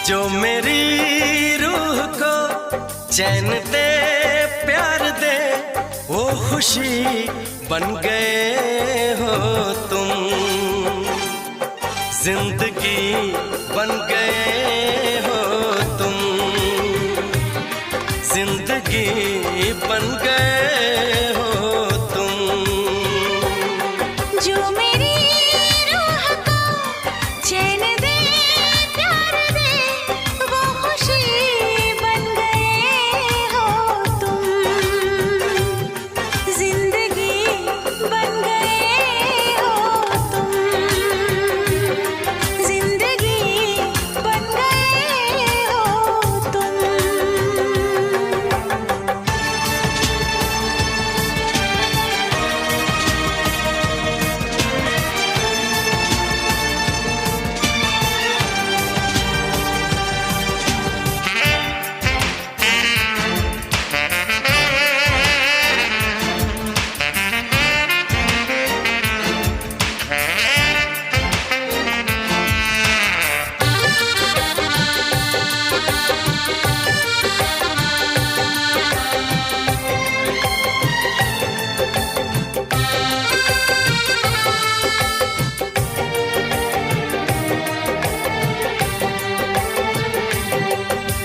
जो मेरी रूह को चैन दे, प्यार दे, वो खुशी बन गए हो तुम। जिंदगी बन गए हो तुम, जिंदगी बन गए हो तुम। जो मेरी रूह को चैन दे, प्यार दे, वो खुशी बन गए हो तुम। जिंदगी बन गए हो तुम, जिंदगी बन गए हो तुम।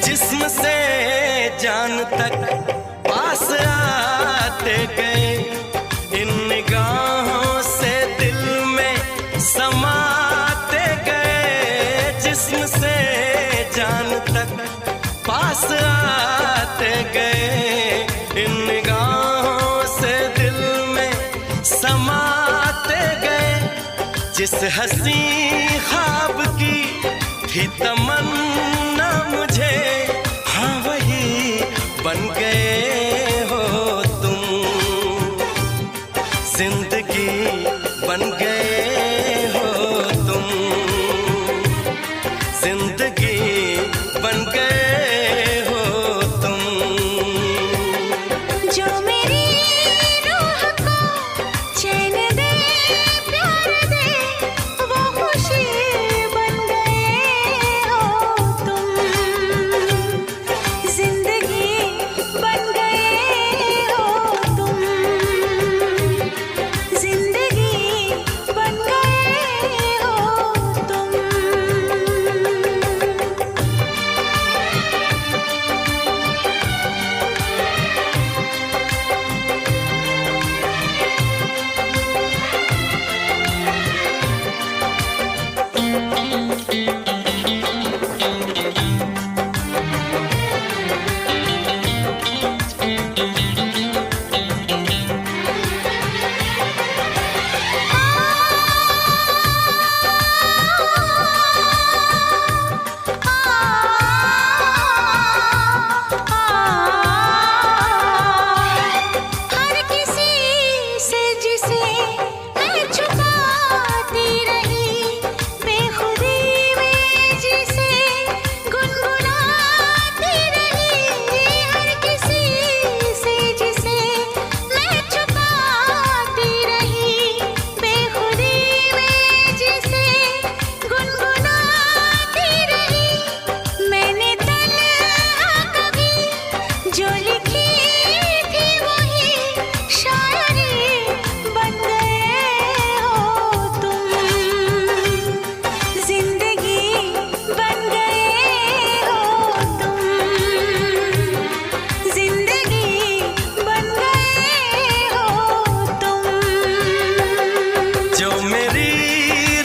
जिस्म से जान तक पास आते गए, इन निगाहों से दिल में समाते गए। जिस्म से जान तक पास आते गए, इन निगाहों से दिल में समाते गए। जिस हंसी ख्वाब की थी तमन्ना मुझे, हाँ वही बन गए हो तुम। जिंदगी बन गए हो तुम, जिंदगी बन गए हो तुम। जो मेरी रूह को चैन दे, प्यार दे, वो खुशी बन गए हो तुम। जिंदगी बन गए हो तुम, जिंदगी बन गए हो तुम। हर किसी से जिसे मैं छुपाती रही, बेखुदी में जिसे गुनगुनाती रही। हर किसी से जिसे मैं छुपाती रही, बेखुदी में जिसे गुनगुनाती रही। मैंने तन्हा कभी जो लिखी थी, वही शायरी बन गए हो तुम। जिंदगी बन गए हो तुम, जिंदगी बन गए हो तुम। जो मेरी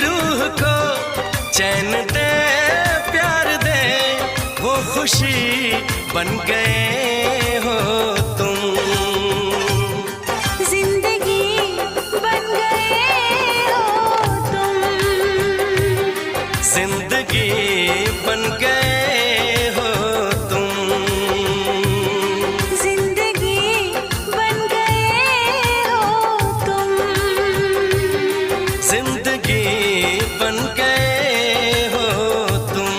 रूह को चैन दे, प्यार दे, वो खुशी बन गए हो तुम। जिंदगी बन गए हो तुम, जिंदगी बन गए हो तुम। जिंदगी बन गए हो तुम। जिंदगी बन गए हो तुम।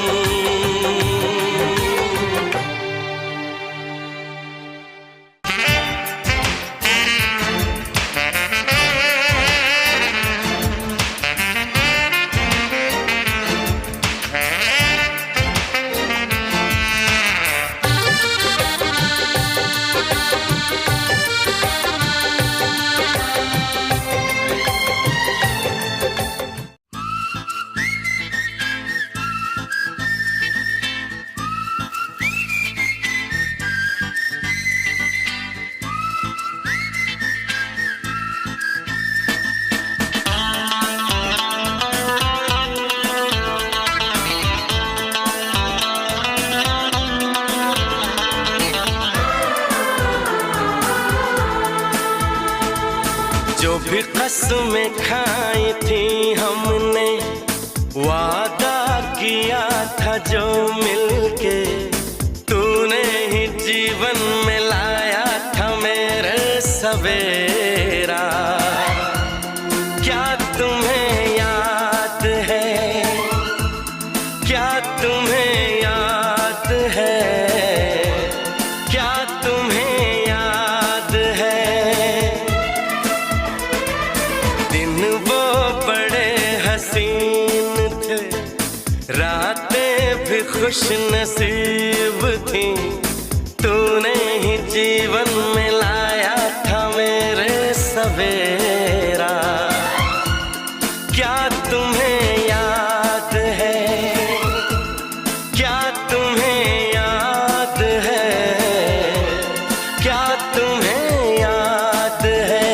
भी कसमें खाई थी हमने, वादा किया था जो मिलके, तूने ही जीवन में लाया था मेरे सवेरा। क्या तुम्हें याद है, क्या तुम्हें याद है, क्या तुम्हें याद है, दिन वो बड़े हसीन थे, रातें भी खुश नसीब थी, तूने ही जीवन में लाया था मेरे सवेरा। क्या तुम्हें याद है, क्या तुम्हें याद है, क्या तुम्हें याद है।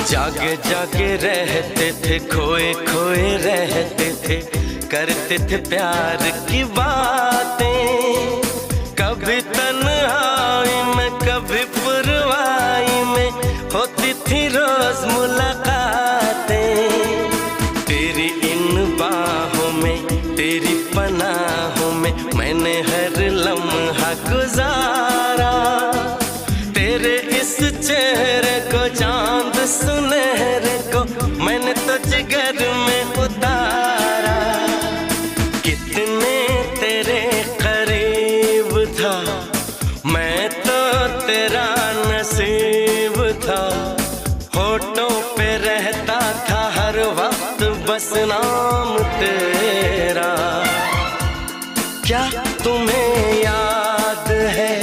जागे जागे रहते थे, खोए खोए रहते थे, करते थे प्यार की बातें, कभी तन्हाई में कभी पुरवाई में होती थी रोज मुलाकातें। तेरी इन बाहों में, तेरी पनाहों में मैंने हर लम्हा गुजारा, तेरे इस चेहरे को, चांद सुनहरे को मैंने तो जिगर में उतारा। कितने तेरे करीब था, मैं तो तेरा नसीब था, होठों पे रहता था हर वक्त बस नाम तेरा। क्या तुम्हें याद है,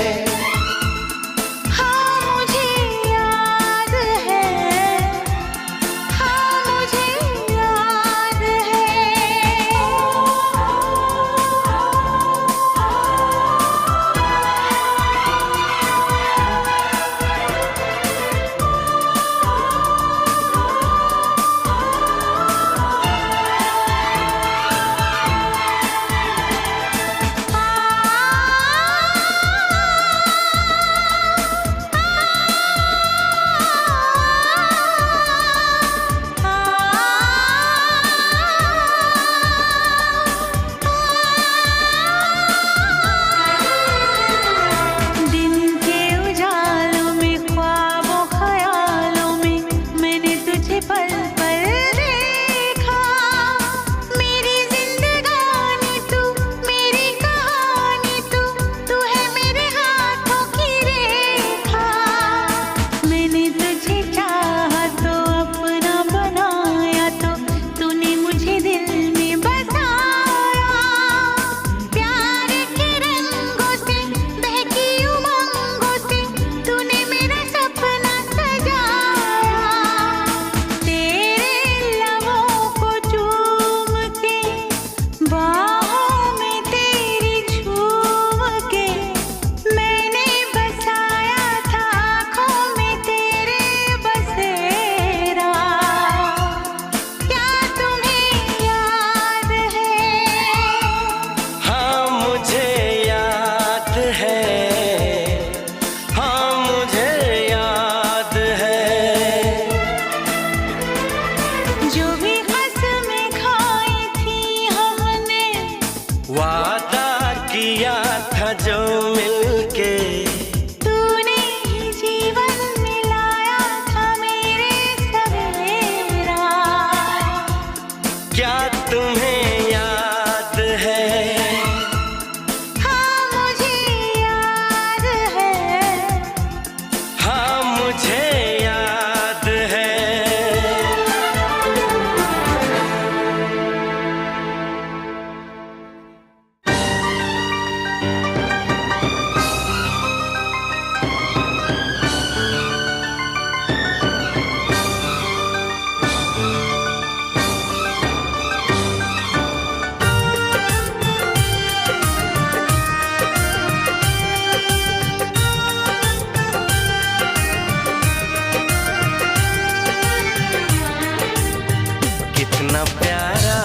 कितना प्यारा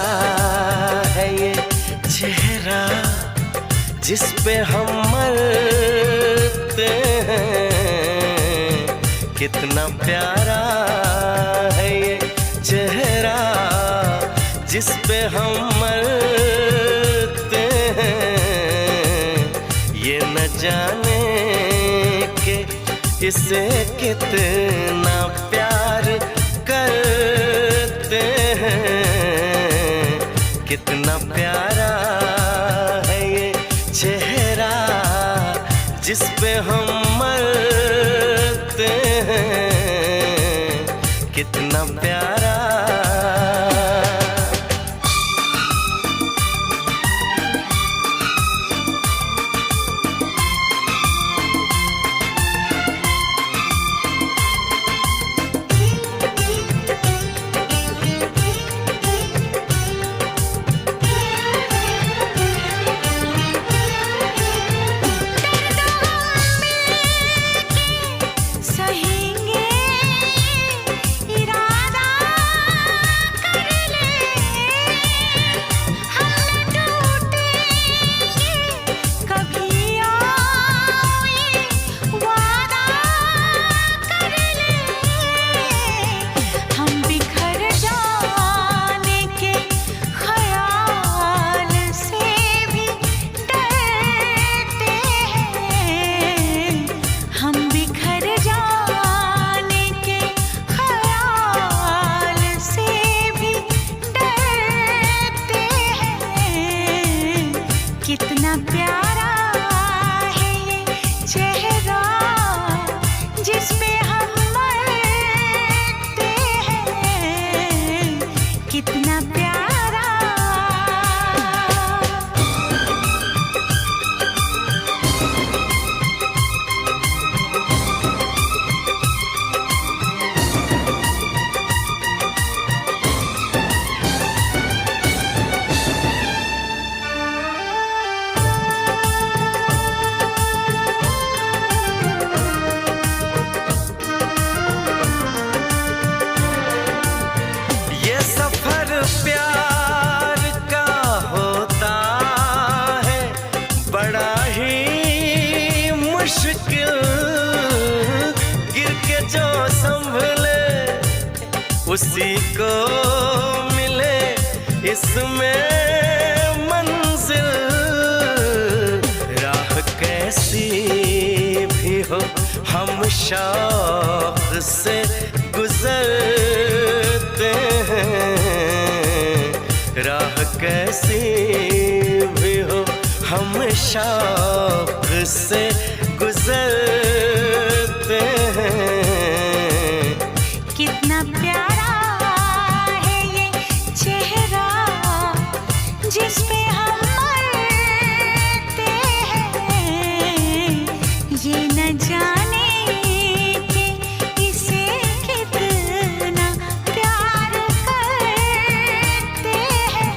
है ये चेहरा जिस पे हम मरते हैं। कितना प्यारा है ये चेहरा जिस पे हम मरते हैं। ये न जाने के इसे कितना प्यार करते हैं। कितना प्यारा है ये चेहरा जिस पे हम मरते हैं। कितना प्यारा। कितना प्यारा है ये चेहरा जिस पे हम मरते हैं। कितना प्यारा। प्यार का होता है बड़ा ही मुश्किल। गिर के जो संभले उसी को मिले इसमें मंजिल। राह कैसी भी हो हम शौक से गुजरते हैं। राह कैसी भी हो हम शौक से गुजरते हैं। कितना प्यारा है ये चेहरा जिस पे हम मरते हैं। ये न जाने कि इसे कितना प्यार करते हैं।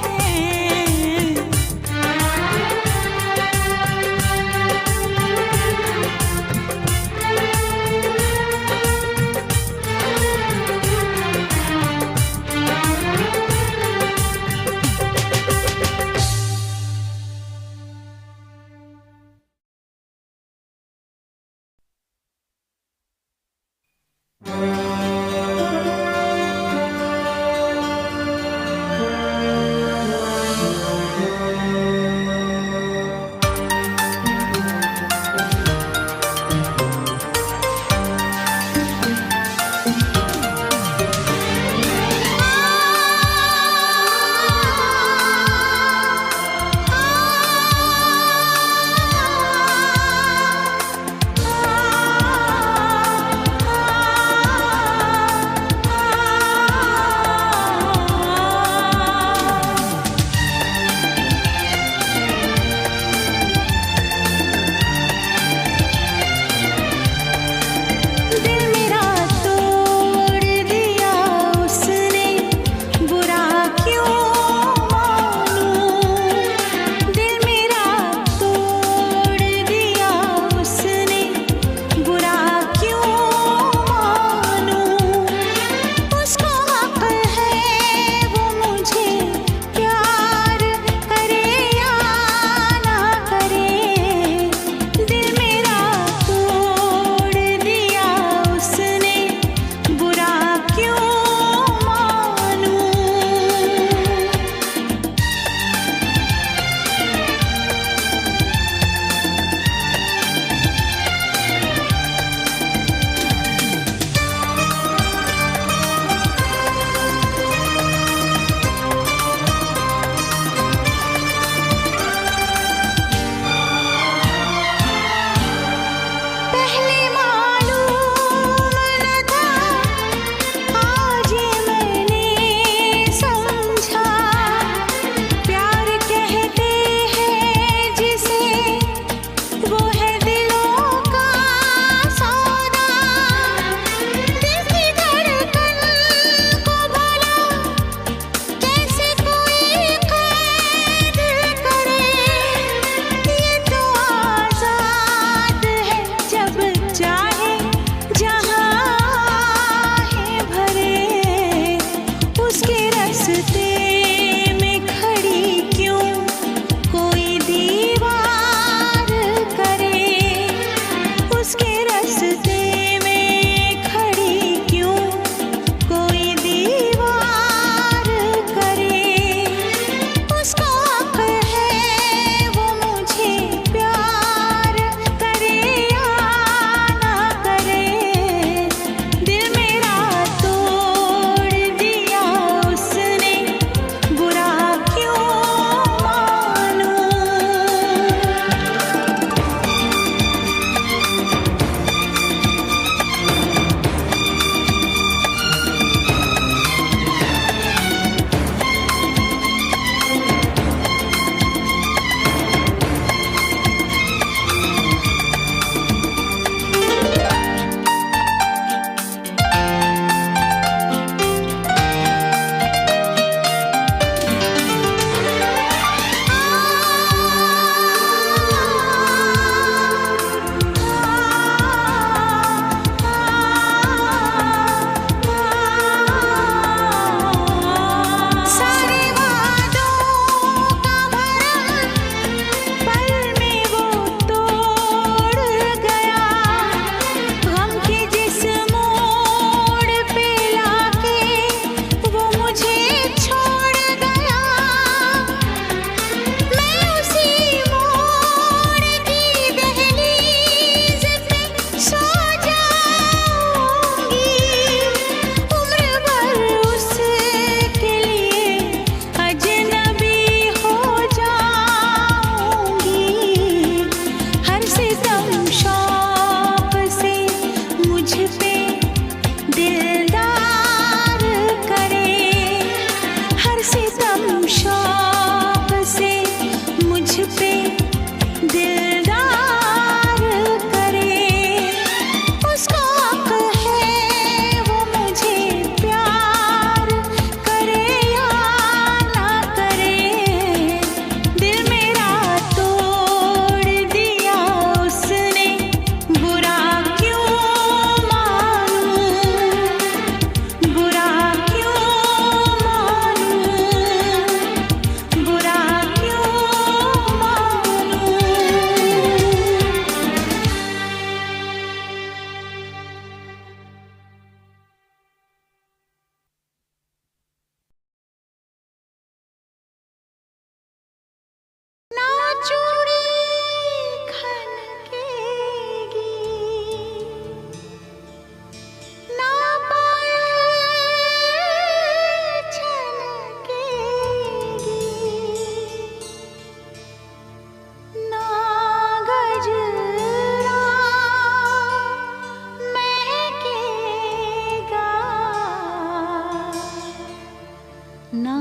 ना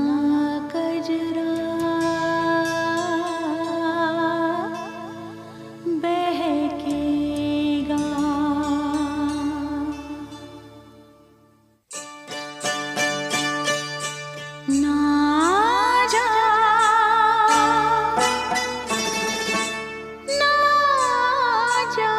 कजरा बहकेगा। ना जा ना जा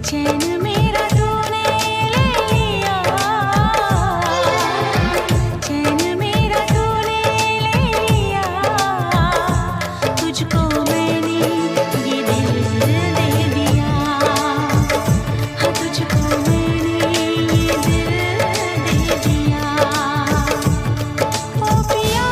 चैन मेरा तूने ले लिया, चैन मेरा तूने ले लिया, तुझको मैंने ये दिल दे दिया, हाँ तुझको मैंने ये दिल दे दिया। ओ पिया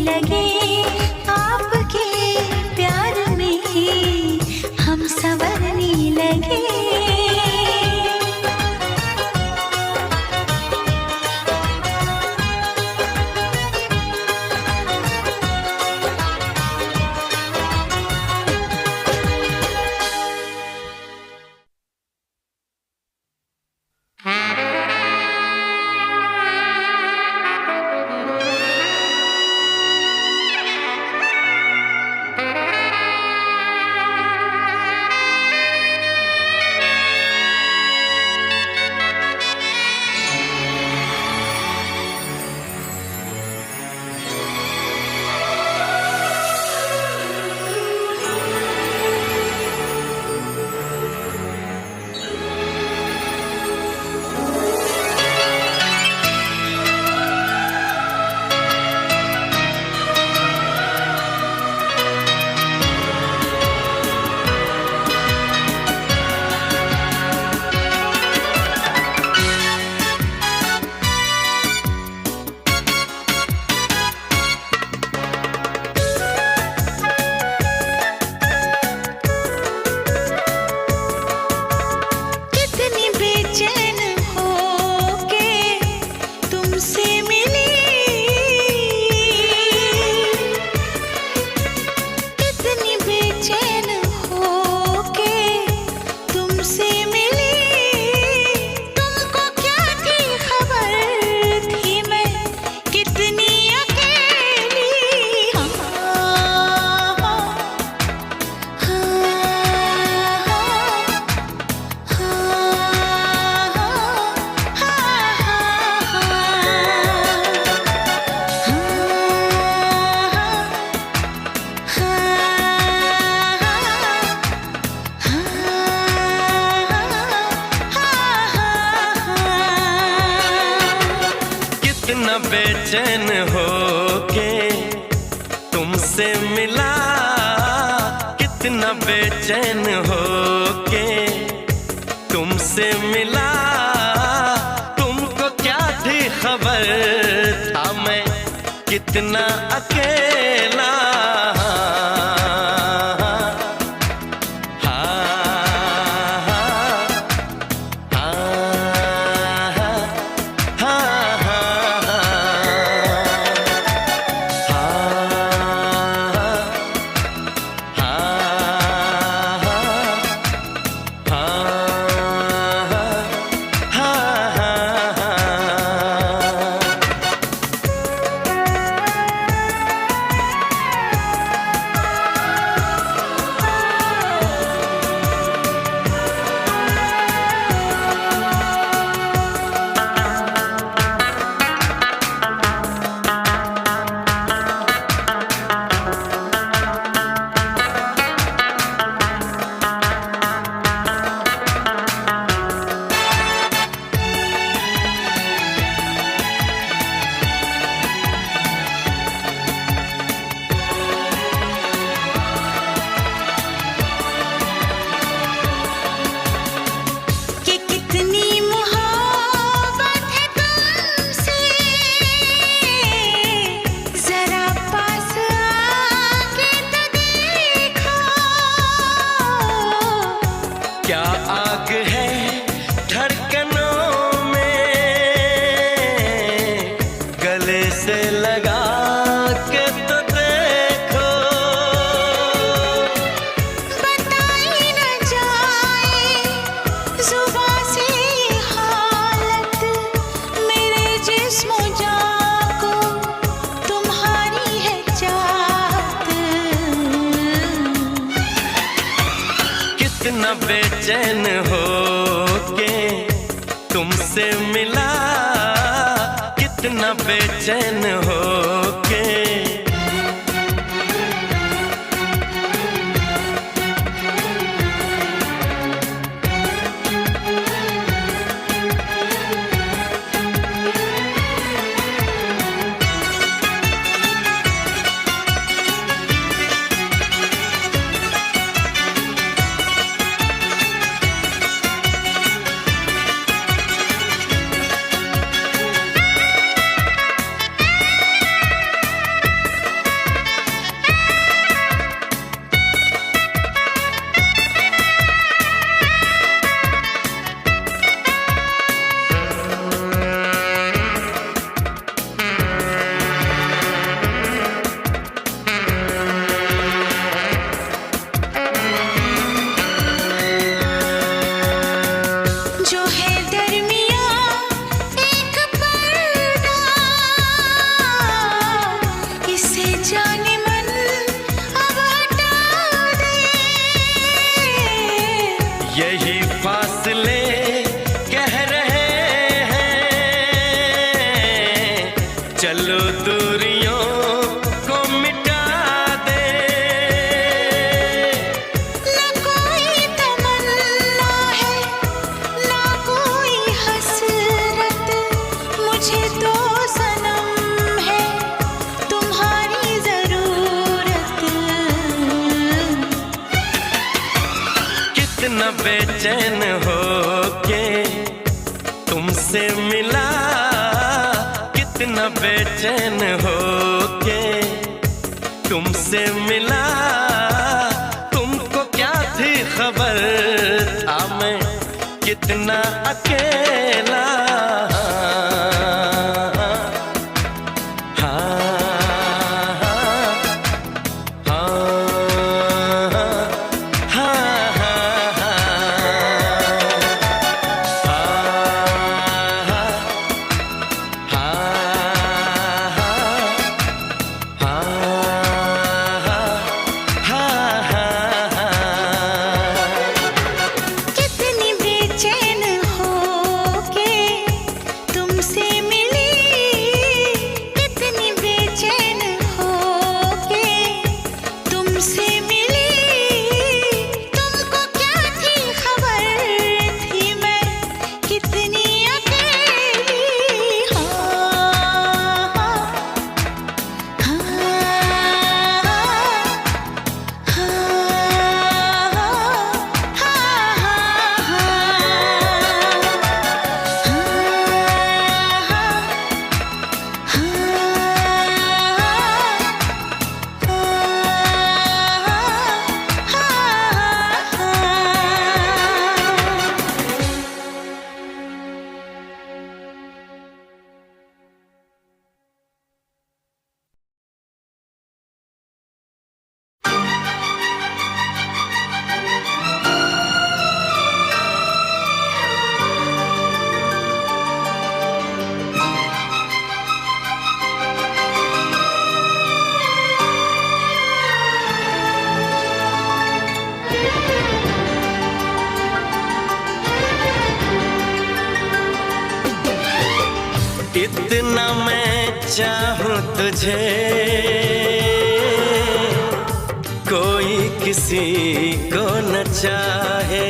लगे आपके प्यार में हम संवरने लगे। बेचैन हो के तुमसे मिला, कितना बेचैन हो के तुमसे मिला। तुमको क्या थी खबर था मैं कितना अकेला। क्या आग है धड़कनों में, गले से लगा के तो देखो। बताई न जाए जुबां से हालत मेरे जिस्म जान को, तुम्हारी है चाहत। कितना बेचैन हो के तुमसे मिला, कितना बेचैन हो के। कितना बेचैन हो के तुमसे मिला, कितना बेचैन हो के तुमसे मिला। तुमको क्या थी खबर था मैं कितना अकेला। कितनी बेचैन हो के तुमसे मिली, कितनी बेचैन हो के तुमसे मिली। तुमको क्या थी खबर थी मैं कितनी अकेली। इतना मैं चाहूं तुझे कोई किसी को न चाहे।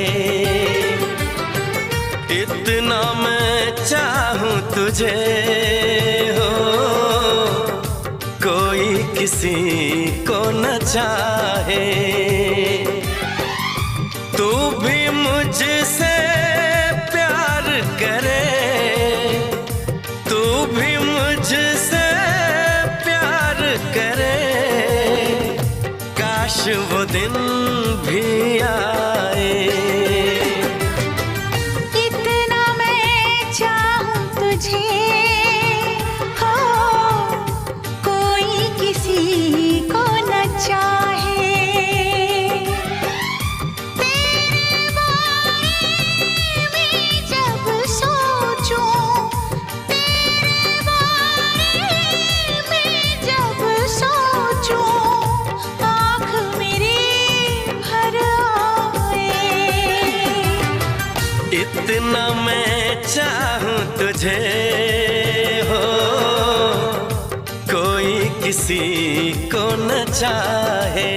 इतना मैं चाहूं तुझे हो कोई किसी को न चाहे। तू भी मुझसे प्यार करे, तू भी मुझसे प्यार करे। काश वो दिन भी आए। इतना मैं चाहूं तुझे हो कोई किसी को न चाहे। तेरे बारे में जब सोचूं, तेरे बारे में जब सोचूं, आँख मेरी भर आए। इतना मैं चाहूं तुझे हो कोई किसी को न चाहे।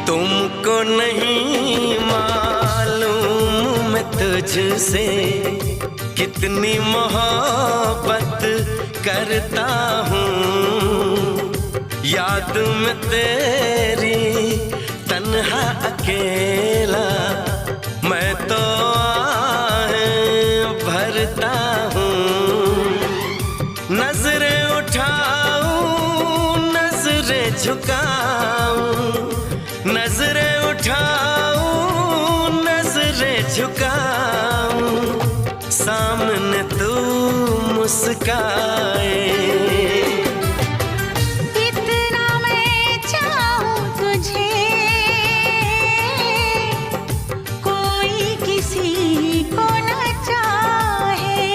तुमको नहीं मालूम मैं तुझसे कितनी मोहब्बत करता हूँ। याद में तेरी तन्हा अकेला मैं तो आहें भरता हूँ। नजरें उठाऊं नजरें झुकाऊं, नजरें उठाऊं नजरें झुकाऊं, सामने तू मुस्काए। इतना मैं चाहूं तुझे कोई किसी को न चाहे।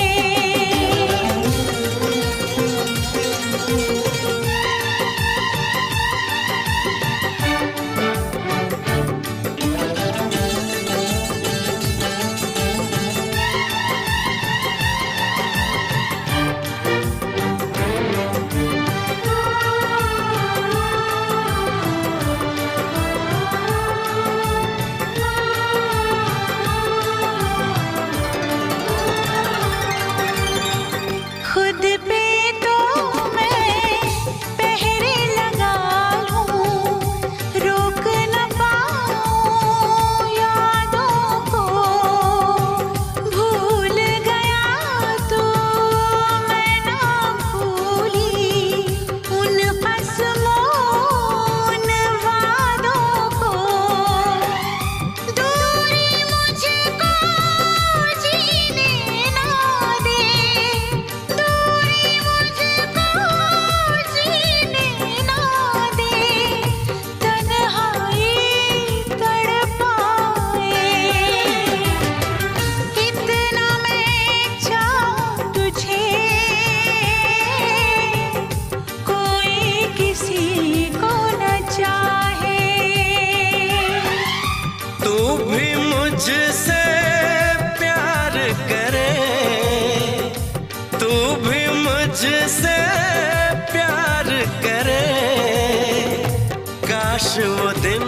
मुझसे प्यार करे, तू भी मुझसे प्यार करे, काश वो दिन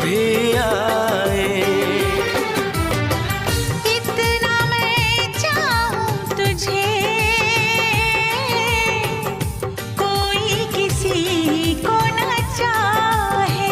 भी आए। इतना मैं चाहूं तुझे, कोई किसी को न चाहे।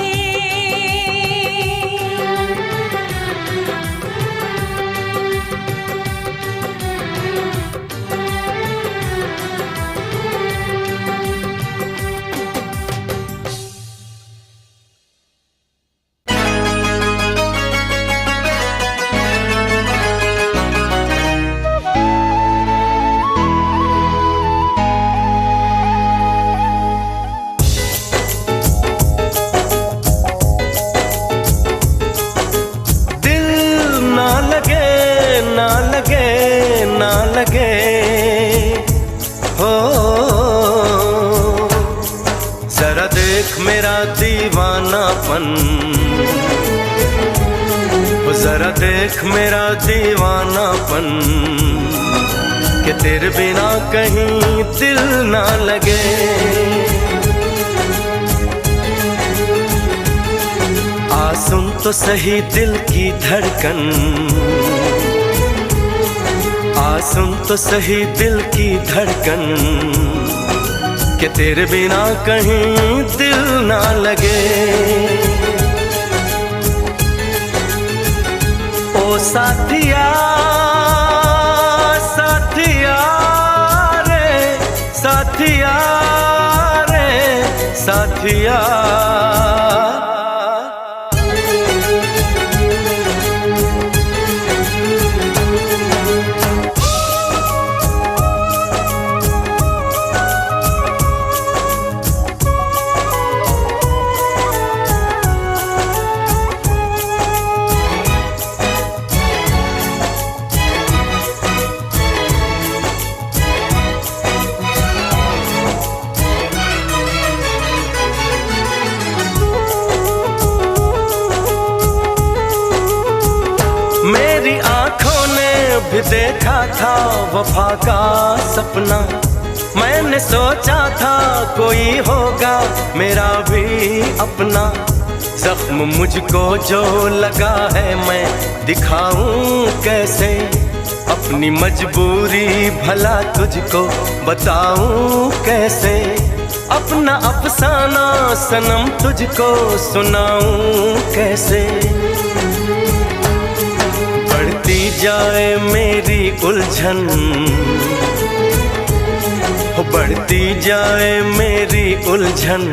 ना लगे हो, जरा देख मेरा दीवानापन, जरा देख मेरा दीवानापन, कि तेरे बिना कहीं दिल ना लगे। आ सुन तो सही दिल की धड़कन, आ सुन तो सही दिल की धड़कन, कि तेरे बिना कहीं दिल ना लगे। ओ साथिया साथिया रे, साथिया रे, साथिया। मेरी आंखों ने भी देखा था वफा का सपना, मैंने सोचा था कोई होगा मेरा भी अपना। जख्म मुझको जो लगा है मैं दिखाऊं कैसे, अपनी मजबूरी भला तुझको बताऊं कैसे, अपना अफसाना सनम तुझको सुनाऊं कैसे। बढ़ती जाए मेरी उलझन, बढ़ती जाए मेरी उलझन,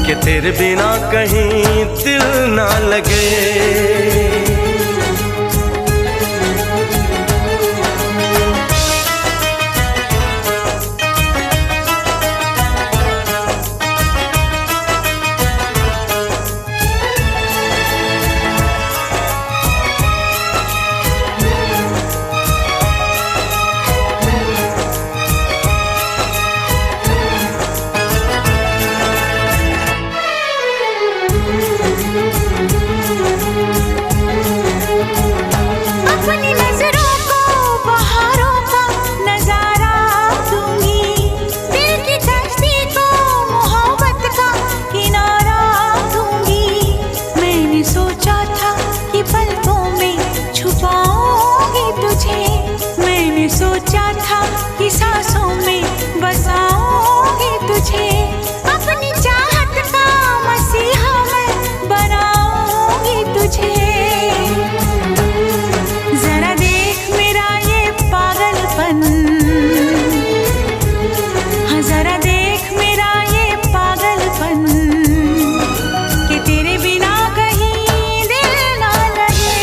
कि तेरे बिना कहीं दिल ना लगे। सोचा था कि सांसों में बसाऊंगी तुझे, अपनी चाहत का मसीहा मैं बनाऊंगी तुझे। जरा देख मेरा ये पागलपन, हाँ जरा देख मेरा ये पागलपन, कि तेरे बिना कहीं दिल ना लगे।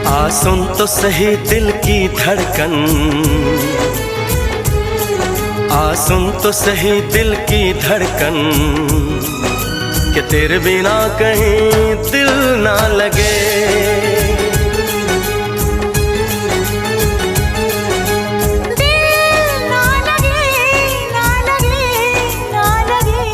आ सुन तो सही दिल की धड़कन, आ सुन तो सही दिल की धड़कन, कि तेरे बिना कहीं दिल ना लगे। दिल ना लगे, ना लगे, ना लगे,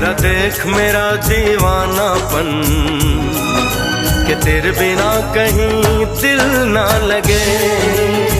जरा देख मेरा दीवानापन कि तेरे बिना कहीं दिल ना लगे।